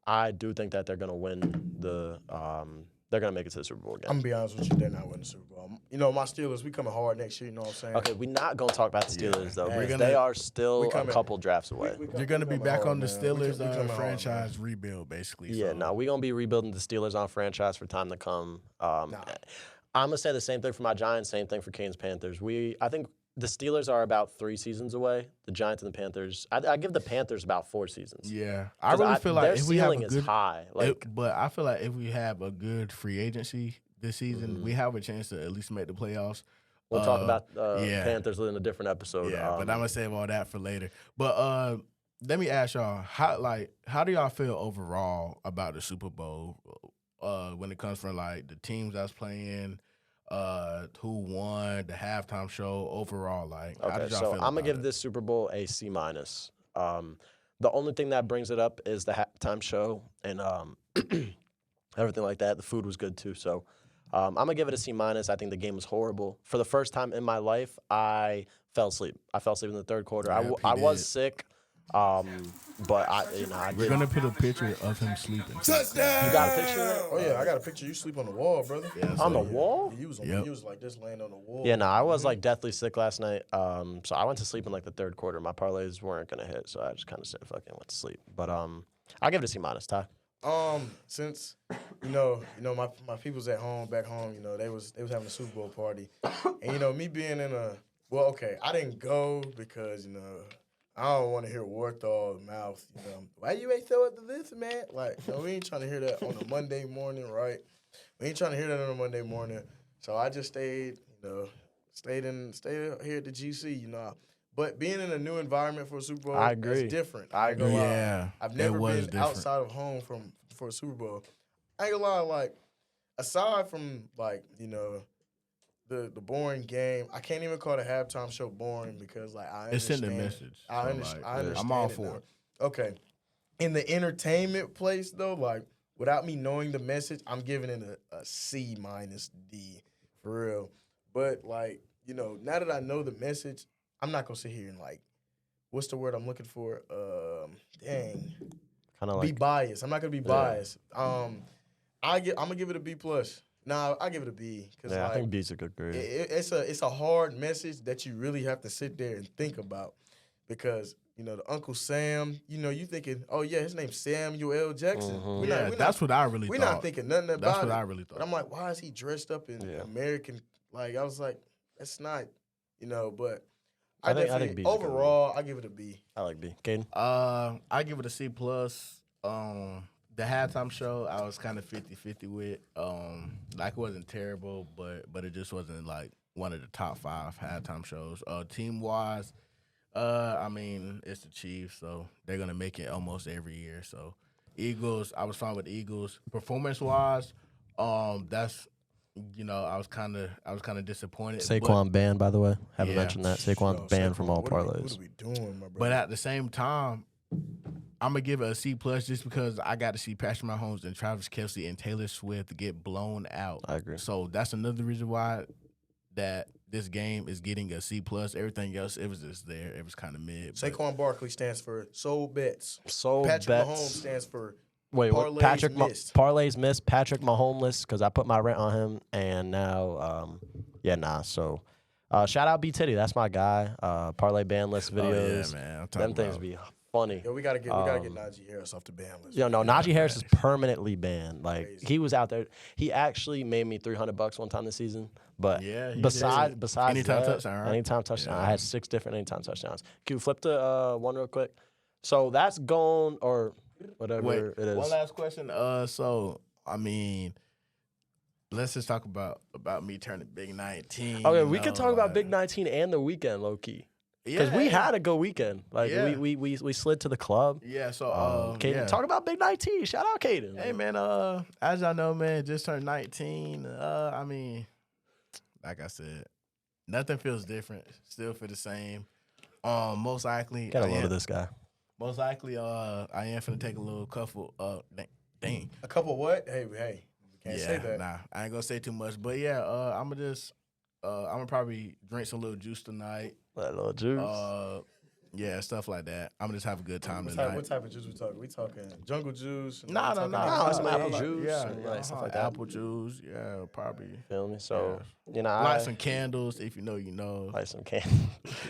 I do think that they're gonna win the. They're gonna make it to the Super Bowl again. I'm gonna be honest with you, they're not winning the Super Bowl. You know, my Steelers, we coming hard next year. You know what I'm saying? Okay, we're not gonna talk about the Steelers though, We're because gonna- they are still a coming- couple drafts away. You're gonna be back on the man. Steelers We coming hard, franchise rebuild, basically. Yeah, so. no, we're gonna be rebuilding the Steelers on franchise for time to come. I'm gonna say the same thing for my Giants, same thing for Canes Panthers. I think the Steelers are about 3 seasons away. The Giants and the Panthers. I give the Panthers about 4 seasons. Yeah, I really feel like their if we have ceiling a is good, high. Like but I feel like if we have a good free agency this season, we have a chance to at least make the playoffs. we'll talk about yeah. Panthers in a different episode. Yeah, but I'm gonna save all that for later. But let me ask y'all, how do y'all feel overall about the Super Bowl when it comes from like the teams that's playing, who won, the halftime show, overall? Like, how Okay, did y'all so feel I'm gonna about give it? this Super Bowl a C minus. The only thing that brings it up is the halftime show and everything like that. The food was good too, so I'm gonna give it a C minus. I think the game was horrible. For the first time in my life, I fell asleep. I fell asleep in the third quarter. Yep, I he was did. sick, but I We're did. gonna put a picture of him sleeping. You got a picture of that? Oh yeah, I got a picture. You sleep on the wall, brother. Yeah, On the so- wall? You was, Yep. you was like just laying on the wall. Yeah, no, I was like deathly sick last night. So I went to sleep in like the third quarter. My parlays weren't gonna hit, so I just kind of said fucking went to sleep. But I'll give it a C minus, Ty. Since you know my people's at home, back home, you know they was having a Super Bowl party, and you know me being in I didn't go because you know I don't want to hear Warthog's mouth. You know, why you ain't throw it to this man? Like, you know, we ain't trying to hear that on a Monday morning, right? We ain't trying to hear that on a Monday morning. So I just stayed here at the GC, you know. But being in a new environment for a Super Bowl, I agree. It's different. I ain't gonna lie. Yeah, I've it never was been different. outside of home for a Super Bowl. I ain't gonna lie, like aside from like you know the boring game, I can't even call the halftime show boring because like I It's understand. in the message. I so, understand. like, I understand. I'm all it for now. it. Okay, in the entertainment place though, like without me knowing the message, I'm giving it a C minus D for real. But like you know, now that I know the message, I'm not gonna sit here and like. What's the word I'm looking for? Kind of Be like biased. I'm not gonna be biased. I'm gonna give it a B plus. Nah, I give it a B because I like, think B's a good grade. it's a hard message that you really have to sit there and think about because you know the Uncle Sam. You know you thinking, oh yeah, his name's Samuel L. Jackson. Mhm. Yeah, that's what I really We're thought. not thinking nothing about That's what it. I really thought. But I'm like, why is he dressed up in Yeah. American? Like I was like, that's not, you know. But I think definitely B's a good overall, I give it a B. I like B. Caden? I give it a C plus. The halftime show I was kind of 50-50 with. Like it wasn't terrible, but it just wasn't like one of the top 5 halftime shows. Team wise, I mean it's the Chiefs, so they're gonna make it almost every year. So Eagles, I was fine with the Eagles. Performance wise, that's you know I was kind of disappointed. Saquon banned, by the way. Haven't Yeah. mentioned that. Saquon's Yo, banned Saquon, from all what are parlays. we doing, my brother? But at the same time, I'm gonna give it a C plus just because I got to see Patrick Mahomes and Travis Kelce and Taylor Swift get blown out. I agree. So that's another reason why that this game is getting a C plus. Everything else, it was just there. It was kind of mid. but- Saquon Barkley stands for Soul Bets. So Patrick bets. Mahomes stands for Wait, what? Parlays Patrick missed. parlays missed. Patrick Mahomes because I put my rent on him, and now, So, shout out B Titty. That's my guy. Parlay ban list Oh, videos. yeah, man. I'm Them talking things about. be funny. Yo, we gotta get Najee Harris off the ban list. You know, Najee Harris is permanently banned. Like Crazy. he was out there. He actually made me $300 one time this season. But Yeah, he besides did. besides Anytime that, touchdown, right? anytime touchdown. Yeah. I had 6 different anytime touchdowns. Can you flip to one real quick? So that's gone or whatever Wait, it is. one last question. So I mean, let's just talk about me turning big 19. Okay, you we could know, talk about like- Big 19 and the weekend, low key. Because Yeah, we had a good weekend. Like Yeah. we slid to the club. Yeah. So Caden, yeah. talk about Big 19. Shout out Caden. Hey man, as y'all know, man, just turned 19. I mean, like I said, nothing feels different. Still feel the same. Most likely, Got a load of this guy. Most likely, I am finna take a little couple. Dang. A couple what? Hey, Can't say that. Nah, I ain't gonna say too much, but yeah, I'm gonna probably drink some little juice tonight. That little juice. Yeah, stuff like that. I'm gonna just have a good time What tonight. type of juice we talking? We talking jungle juice? Nah, Some apple juice Yeah, and, like, stuff like that. apple juice. Yeah, probably. Feel me? So you know, Light some candles if you know, you know. light some candy.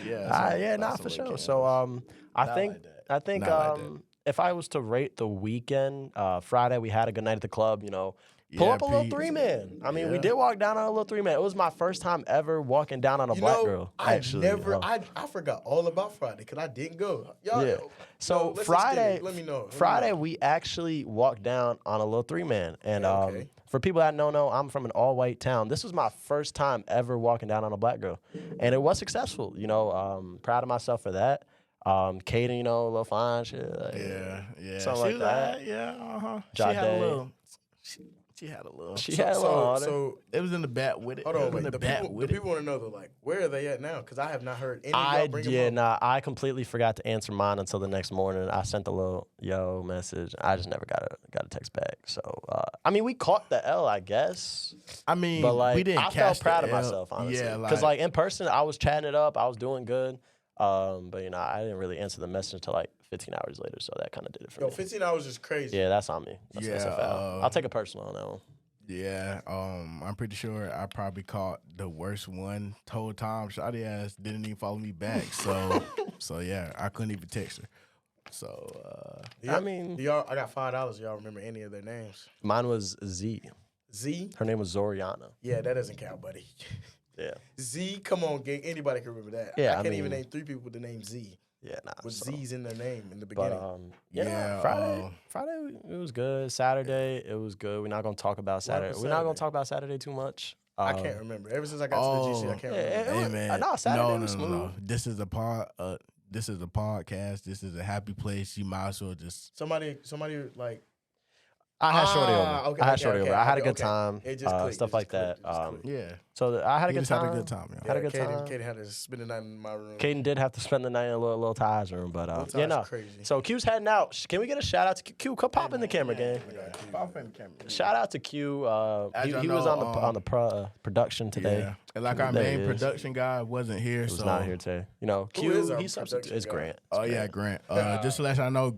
Yeah, Nah, for sure. So I Not think like that. I think Not like that. if I was to rate the weekend, Friday we had a good night at the club. You know, pull Yeah, up a little Pete. 3-man. I mean, we Yeah. did walk down on a little 3-man. It was my first time ever walking down on a You black know, girl. I Actually, you know. I forgot all about Friday because I didn't go. Y'all, Yeah. So let's Friday, extend it. Let me know. Friday we actually walked down on a little 3-man, and Yeah, okay. for people that don't know, I'm from an all-white town. This was my first time ever walking down on a black girl, and it was successful. You know, proud of myself for that. Kaden, you know, a little fine shit. Like, Yeah. Something She like was that. Yeah, She Jade. had a little. She had a little. She had a little on her. So It was in the bat with it. hold It on, was in wait. the The bat people, with the it. people want to know though, like, where are they at now? Because I have not heard any of y'all bring them up. I completely forgot to answer mine until the next morning. I sent a little yo message. I just never got a text back. So I mean, we caught the L, I guess. I mean, But like, we didn't I catch felt the proud of L. myself, honestly. Yeah, Because like in person, I was chatting it up. I was doing good. But you know, I didn't really answer the message until like 15 hours later. So that kind of did it for Yo, me. 15 hours is crazy. Yeah, that's on me. That's a Yeah, foul. I'll take a personal on that one. Yeah, I'm pretty sure I probably caught the worst one the whole time. Shawty ass didn't even follow me back, so yeah, I couldn't even text her. So I mean, y'all, I got $5. Y'all remember any of their names? mine was Z. Z? Her name was Zoriana. Yeah, that doesn't count, buddy. Yeah. Z, come on, gang. Anybody can remember that. Yeah, I I can't even mean- name 3 people with the name Z. Yeah, nah. With so. Z's in their name in the But beginning. Yeah, Friday it was good. Saturday it was good. We're not gonna talk about Saturday. happened We're not gonna Saturday? talk about Saturday too much. I can't remember. Ever since I got to the GC, I can't remember. hey man, no, Saturday was no. smooth. This is a This is a podcast. This is a happy place. You might as well just. Somebody like I had Shorty over. okay, I had okay, Shorty okay, over. I had a okay, good time. It just clicked, stuff it like just clicked, that. it just clicked. Yeah, So I had a you good just time. had a good time, yo. Had a good Kaden, time. Kaden had to spend the night in my room. Caden did have to spend the night in a little Ty's room, but Little yeah, Ty's no. crazy. So Q's heading out. Can we get a shout out to Q? Come pop in the camera, gang. Pop in the camera. Shout out to Q. As He y'all was know, on the production today. Yeah, and like our There he main is. production guy wasn't here, He was so not here today. You know, Who Q. is our He's production it's guy? Grant. Oh yeah, Grant. Just to let y'all know,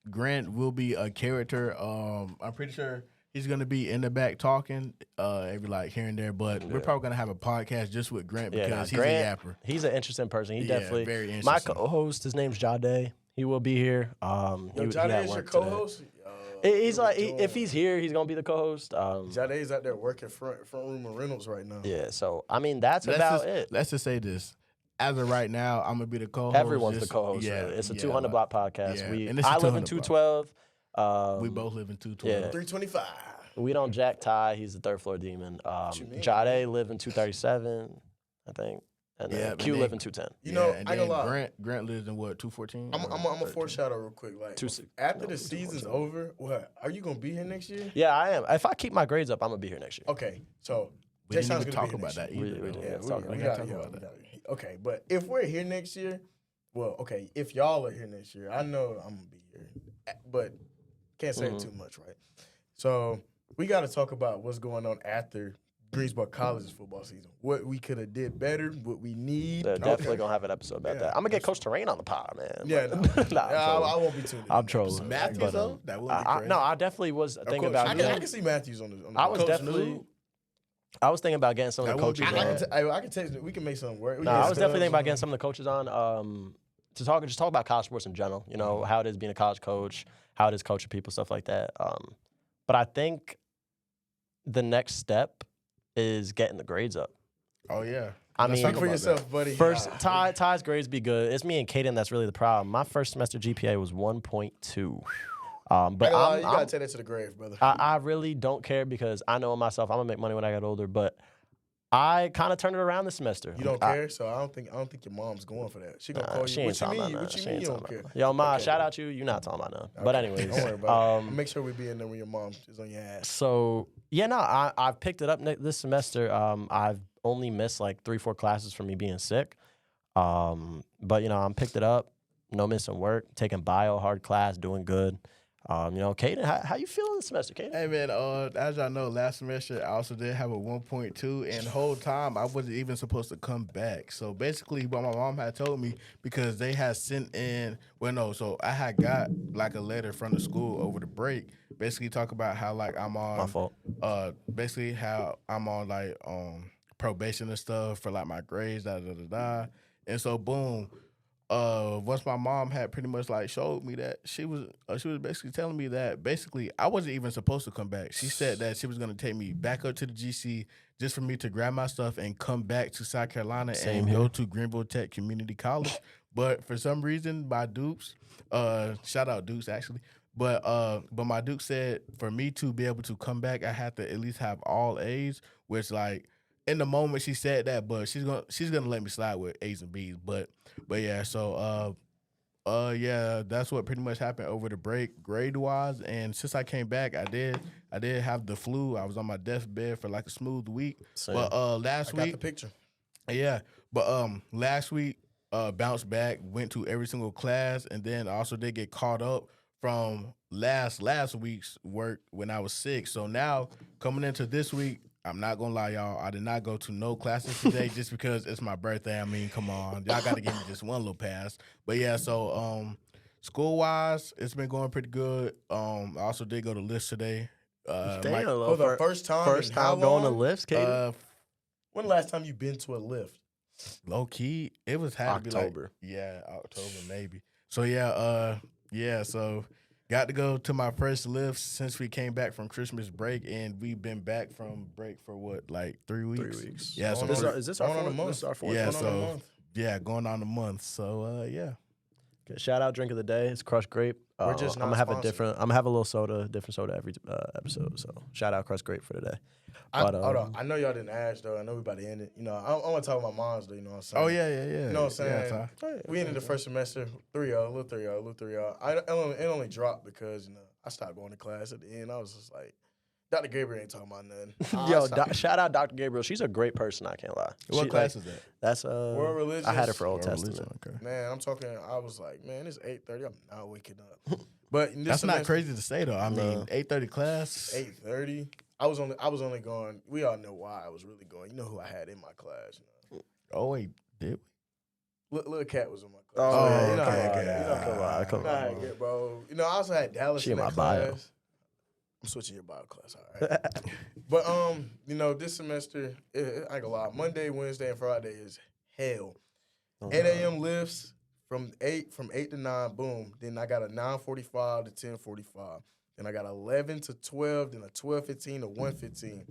Grant will be a character. I'm pretty sure he's gonna be in the back talking every like here and there, but we're probably gonna have a podcast just with Grant Yeah, because nah, he's a Grant, yapper. He's an interesting person. He Yeah, definitely very My interesting. co-host, his name's Jade. He will be here. Yo, he Jade had is your work today. co-host? He's What are like, we if doing? he's here, he's gonna be the co-host. Jade is out there working front room of Reynolds right now. Yeah. So I mean, that's Let's about just, it. Let's just say this. As of right now, I'm gonna be the co-host. Everyone's just- the co-host. Yeah, really. It's a yeah, 200 like, block podcast. yeah, and it's a I live in 200 212. We both live in 212. yeah. 325. We don't jack Ty. He's the third floor demon. you mean? Jade live in 237, I think, and Yeah, then and Q then- live in 210. You know, and I ain't then gonna lie. Grant lives in what 214. I'm a foreshadow real quick. Like after the season's over, what are you gonna be here next year? Yeah, I am. If I keep my grades up, I'm gonna be here next year. Okay, so We Jay didn't Sean's even gonna talk be here about next that year. either. We did. Yeah, Let's talk about we gotta got talk about that. Okay, but if we're here next year, well, okay, if y'all are here next year, I know I'm gonna be here, but can't say too much, right? So we got to talk about what's going on after Greensboro College's football season. What we could have did better, what we need. They're definitely gonna have an episode about that. I'm gonna get Coach Terrain on the pod, man. Yeah, no. Nah, I'm trolling. I won't be tuned in. I'm trolling. Matthews But, though, that would be crazy. no, I definitely was thinking Coach, about. I getting- can see Matthews on the I was Coach definitely. Noob. I was thinking about getting some of That the would be coaches great. on. I can text. We can make something work. We No, can I was definitely thinking about get getting some of the coaches on to talk about college sports in general. You know how it is being a college coach, how it is coaching people, stuff like that. But I think the next step is getting the grades up. Oh yeah. I Let's mean, talk Speak for about yourself, buddy. First, Ty's grades be good. It's me and Kaden that's really the problem. My first semester GPA was 1.2. But you I'm, gotta take that to the grave, brother. I really don't care because I know myself. I'm gonna make money when I get older. But I kind of turned it around this semester. You don't care, so I don't think your mom's going for that. She gonna call She you. ain't What you talking mean? about What none. you She mean ain't you don't talking care? about none. Yo, Ma, Okay. shout out you. You not talking about none. But Okay. anyways, don't worry about it. Make sure we be in there when your mom is on your ass. so yeah, no, I've picked it up this semester. I've only missed like 3-4 classes from me being sick. But you know, I'm picked it up. No missing work. Taking bio hard class, doing good. Caden, how you feeling this semester, Caden? Hey man, as y'all know, last semester I also did have a 1.2, and the whole time I wasn't even supposed to come back. So basically, what my mom had told me, because they had sent in, so I had got like a letter from the school over the break, basically talk about how like I'm on, My fault. basically how I'm on like probation and stuff for like my grades, and so boom. Once my mom had pretty much like showed me that she was basically telling me that basically I wasn't even supposed to come back. She said that she was gonna take me back up to the GC just for me to grab my stuff and come back to South Carolina and go to Greenville Tech Community College. But for some reason, my Dukes, shout out Dukes actually, but my Duke said for me to be able to come back, I had to at least have all A's, which like. In the moment she said that, but she's gonna let me slide with A's and B's. But yeah, so yeah, that's what pretty much happened over the break, grade wise. And since I came back, I did have the flu. I was on my deathbed for like a smooth week. Same. But last I got week, the picture. yeah. But last week, bounced back, went to every single class, and then I also did get caught up from last week's work when I was sick. So now coming into this week, I'm not gonna lie, y'all. I did not go to no classes today just because it's my birthday. I mean, come on, y'all got to give me just one little pass. But yeah, so school wise, it's been going pretty good. I also did go to lifts today. Damn, For the first time going to long? lifts, Caden? When the last time you been to a lift? Low key, it was had to be October. like October maybe. So yeah, so. Got to go to my first lift since we came back from Christmas break, and we've been back from break for what, like 3 weeks? 3 weeks. Yeah, so is this our going on a fourth? month? This is our fourth. Yeah, Going on a so month. yeah, going on a month. So yeah. Okay, shout out drink of the day. It's crushed grape. We're just I'm not gonna have sponsored. I'm gonna have a little different soda every episode. So shout out crushed grape for today. Hold on. I know y'all didn't ask though. I know we about to end it. I want to talk about moms though. You know what I'm saying? Oh yeah. You know what I'm saying? Yeah, We ended the first semester 3-0, little 3-0. It only dropped because I stopped going to class at the end. I was just like, Dr. Gabriel ain't talking about nothing. Yo, shout out Dr. Gabriel. She's a great person. I can't lie. What class is that? That's World Religions. I had her for Old World Testament. religion, okay. Man, I'm talking. I was like, man, it's 8:30. I'm not waking up. But in this That's not semester, crazy to say though. I mean, 8:30 class. 8:30. I was only going. We all know why I was really going. You know who I had in my class. Oh wait, did we? Little Cat was in my class. Oh, yeah, yeah, you know how I okay, get. come on. I get, bro. I also had Dallas She in in that my bio. class. I'm switching your bio class, all right. But this semester, I ain't gonna lie. Monday, Wednesday, and Friday is hell. 8 a.m. lifts from 8 to 9. Boom. Then I got a 9:45 to 10:45. Then I got 11 to 12. Then a 12:15 to 1:15.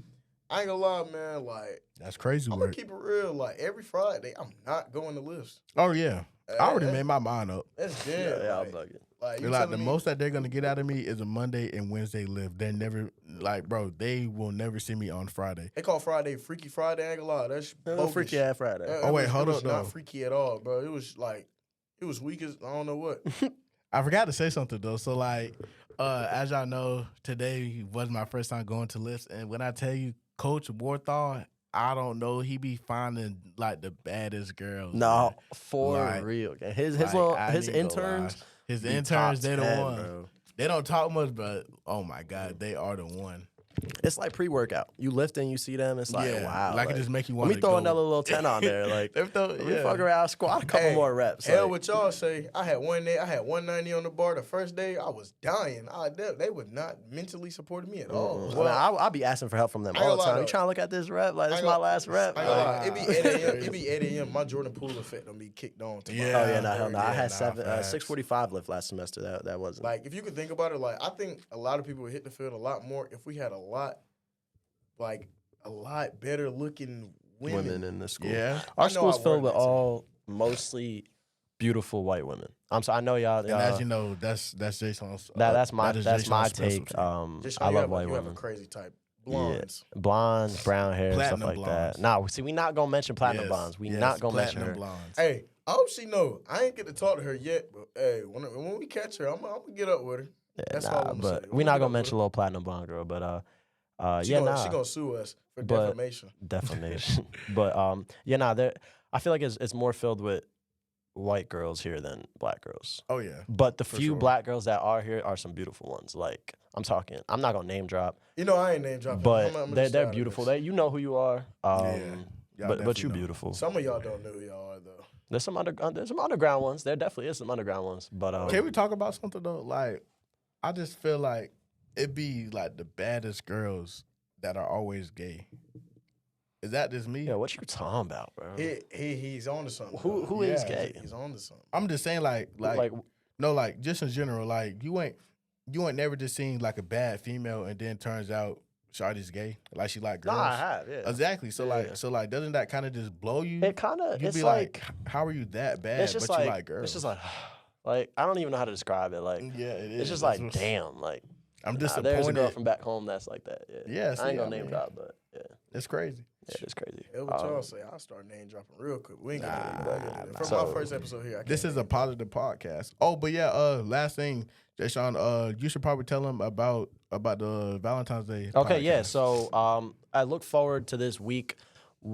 I ain't gonna lie, man. Like, That's crazy I'm gonna work. keep it real. Like, every Friday, I'm not going to lifts. Oh yeah, I already made my mind up. That's dead. Yeah, I'll like, bug it. like, you Like telling the me- most that they're gonna get out of me is a Monday and Wednesday lift. They never they will never see me on Friday. They call Friday Freaky Friday. I ain't gonna lie. That's bogus. Freaky ass Friday. Oh, wait, hold it was up, not though. freaky at all, bro. It was like, it was weak as I don't know what. I forgot to say something though. So like, as y'all know, today was my first time going to lifts, and when I tell you, Coach Warthaw, I don't know, he be finding like the baddest girls. No, man. for Like- real. His Like, I his ain't gonna interns. lie. His be interns, top they the 10, one. bro. They don't talk much, but oh my god, they are the one. It's like pre-workout. You lift and you see them. It's like, Yeah, wow. like it just make you Let want me to throw go. another little 10 on there. Like, let me fuck around, squat a couple Hey, more reps. Hell, like, what y'all say? I had 190 on the bar the first day. I was dying. They would not mentally support me at all. well, I'll be asking for help from them I ain't all the gonna lie, time. You though. trying to look at this rep? Like, this I is my ain't last rep. I ain't gonna lie. Like, It be 8 a.m. It be 8 a.m. My Jordan Poole effect don't be kicked on. To my- oh, yeah, no, hell no. I Yeah, had nah, 6:45 lift last semester. That wasn't. Like, if you could think about it, like, I think a lot of people would hit the field a lot more if we had a lot better looking women. in the school. Yeah. Our I know school's I filled worked with that all mostly beautiful white women. I know y'all. And as you know, that's Jason's. That's my Jason's take. specialty. Just I you love have white you have a women. crazy type. Blondes. Yeah. Blondes, brown hair, Platinum stuff like blondes. that. Nah, see, we not gonna mention platinum Yes, blondes. We yes, not gonna mention platinum her. blondes. Hey, I hope she know. I ain't get to talk to her yet, but hey, when we catch her, I'm gonna get up with her. Yeah, That's all nah, I'm gonna but say. we We'll not get gonna up mention with little platinum blonde girl. But She gonna sue us for But- defamation. defamation. But yeah, nah, I feel like it's more filled with white girls here than black girls. Oh yeah. But the For few sure. black girls that are here are some beautiful ones. Like I'm not gonna name drop, You know, I ain't name dropping. but I'm they're just stay out of beautiful. this. You know who you are. Y'all But definitely you're know. beautiful. Some of y'all don't know who y'all are, though. There's some underground ones. There definitely is some underground ones. But Can we talk about something though? Like, I just feel like it be like the baddest girls that are always gay. Is that just me? yeah, what you talking about, bro? He's on to something. Who though. is Yeah. gay? He's on to something. I'm just saying, like no, like just in general, like you ain't never just seen like a bad female and then turns out Shawty's gay, like she like girls. Nah, I have. Yeah. Exactly. So Yeah. like, doesn't that kind of just blow you? It kind of. You It's be like how are you that bad? it's just but like, you like girls. it's just like I don't even know how to describe it. Like yeah, it is. it's just That's like what's- damn. Like I'm there's a disappointed. girl from back home that's like that. Yeah. Yeah, I ain't see, gonna I name mean- drop, but yeah, It's crazy. it's crazy. Yeah, what y'all say? I'll start name dropping real quick. We ain't gonna do that. nah. From So- my first episode here, I This can't is a name positive podcast. Oh, but yeah, last thing, Jay Sean, you should probably tell them about the Valentine's Day. Okay, yeah. podcast. So I look forward to this week.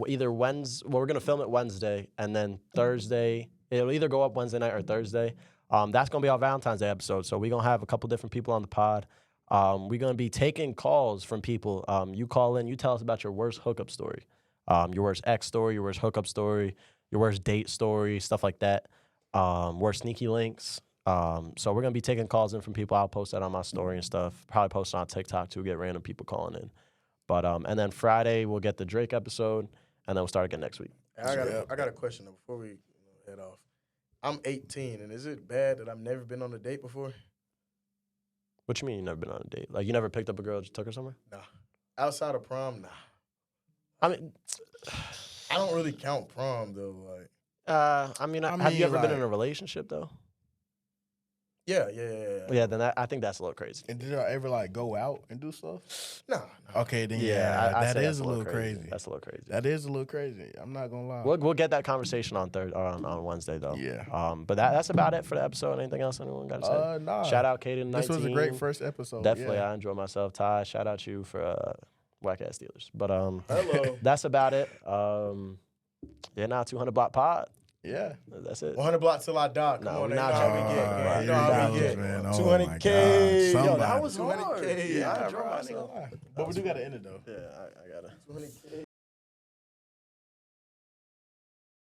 Either Wednesday, well, we're gonna film it Wednesday, and then Thursday. It'll either go up Wednesday night or Thursday. That's gonna be our Valentine's Day episode. So we're gonna have a couple different people on the pod. We're gonna be taking calls from people. You call in, you tell us about your worst hookup story, your worst ex story, your worst hookup story, your worst date story, stuff like that. Worst sneaky links. So we're gonna be taking calls in from people. I'll post that on my story and stuff. Probably post it on TikTok too. Get random people calling in. But and then Friday we'll get the Drake episode, and then we'll start again next week. I got a question though before we head off. I'm 18, and is it bad that I've never been on a date before? What you mean you never been on a date? Like you never picked up a girl, just took her somewhere? Nah. Outside of prom, nah. I mean, I don't really count prom though. Like, have mean, you ever been in like- a relationship though? yeah. Yeah, then I think that's a little crazy. And did y'all ever like go out and do stuff? Nah. Okay, then I'd that say is that's a little crazy. That's a little crazy. That is a little crazy. I'm not gonna lie. We'll get that conversation on on Wednesday though. Yeah. But that's about it for the episode. Anything else anyone got to say? Nah. Shout out Kaden. This was a great first episode. Definitely, Yeah. I enjoyed myself. Ty, shout out you for whack ass Steelers. But Hello. that's about it. Yeah, now 200 block pod. Yeah. That's it. 100 blocks till I die. Come No, on, we're they know not how we trying get. to- Man. You know how we $100, get. man. Oh, 200K. my God. Yo, that Somebody. was hard. 200K. Yeah, I bro, enjoyed I myself. But we do gotta end it though. Yeah, I got it. 200K.